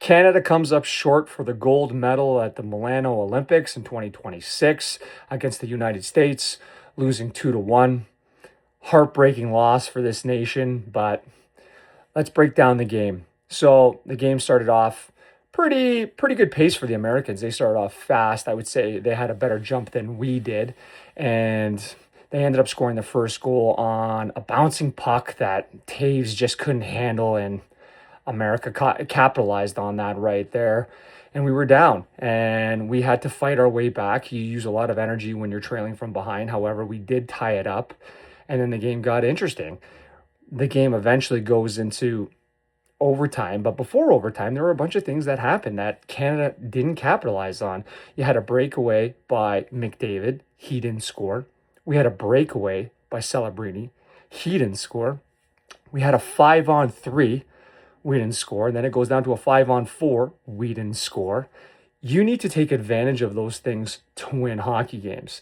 Canada comes up short for the gold medal at the Milano Olympics in 2026 against the United States, losing 2-1. Heartbreaking loss for this nation, but let's break down the game. So the game started off pretty good pace for the Americans. They started off fast. I would say they had a better jump than we did, and they ended up scoring the first goal on a bouncing puck that Taves just couldn't handle, and America capitalized on that right there. And we were down and we had to fight our way back. You use a lot of energy when you're trailing from behind. However, we did tie it up, and then the game got interesting. The game eventually goes into overtime, but before overtime, there were a bunch of things that happened that Canada didn't capitalize on. You had a breakaway by McDavid, he didn't score. We had a breakaway by Celebrini, he didn't score. We had a 5-on-3, we didn't score. Then it goes down to a 5-on-4, we didn't score. You need to take advantage of those things to win hockey games.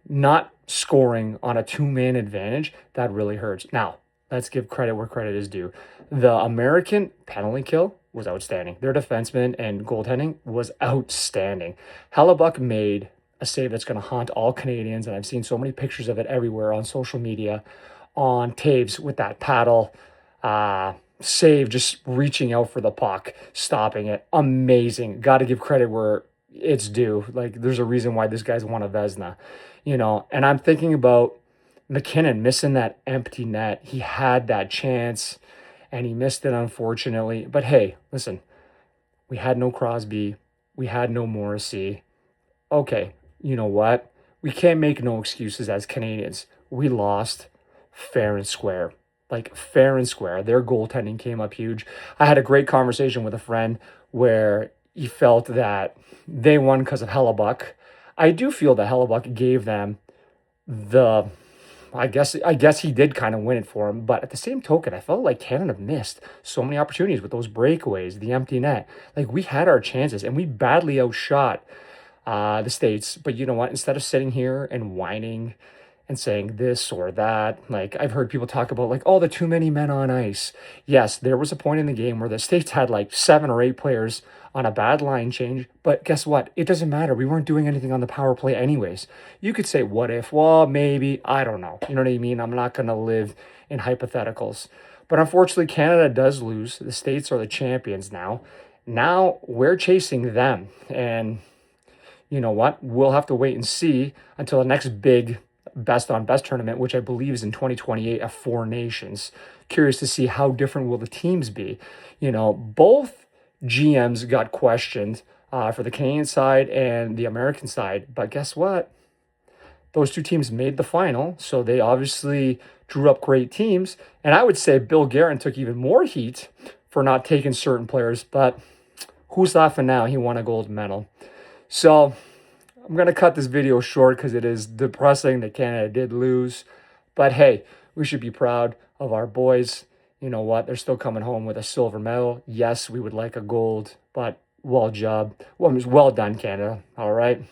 Not scoring on a two-man advantage, that really hurts. Now, let's give credit where credit is due. The American penalty kill was outstanding. Their defenseman and goaltending was outstanding. Hellebuck made a save that's going to haunt all Canadians, and I've seen so many pictures of it everywhere on social media, on Taves with that paddle save, just reaching out for the puck, stopping it. Amazing. Got to give credit where it's due. Like, there's a reason why this guy's won a Vezina, and I'm thinking about McKinnon missing that empty net. He had that chance and he missed it, unfortunately. But hey, listen, we had no Crosby. We had no Morrissey. Okay, you know what? We can't make no excuses as Canadians. We lost fair and square. Like, fair and square. Their goaltending came up huge. I had a great conversation with a friend where he felt that they won because of Hellebuck. I do feel that Hellebuck gave them the I guess he did kind of win it for him, but at the same token, I felt like Canada missed so many opportunities with those breakaways, the empty net. Like, we had our chances and we badly outshot the States. But you know what? Instead of sitting here and whining and saying this or that, like, I've heard people talk about, like, oh, the too many men on ice. Yes, there was a point in the game where the States had like 7 or 8 players on a bad line change, but guess what? It doesn't matter. We weren't doing anything on the power play anyways. You could say, what if? Well, maybe. I don't know. You know what I mean? I'm not going to live in hypotheticals. But unfortunately, Canada does lose. The States are the champions now. Now we're chasing them. And you know what? We'll have to wait and see until the next big best on best tournament, which I believe is in 2028 of 4 nations. Curious to see how different will the teams be. Both GMs got questioned for the Canadian side and the American side, but guess what? Those two teams made the final, so they obviously drew up great teams. And I would say Bill Guerin took even more heat for not taking certain players, but who's laughing now? He won a gold medal. So I'm going to cut this video short because it is depressing that Canada did lose. But hey, we should be proud of our boys. You know what? They're still coming home with a silver medal. Yes, we would like a gold, but well done, Canada. All right.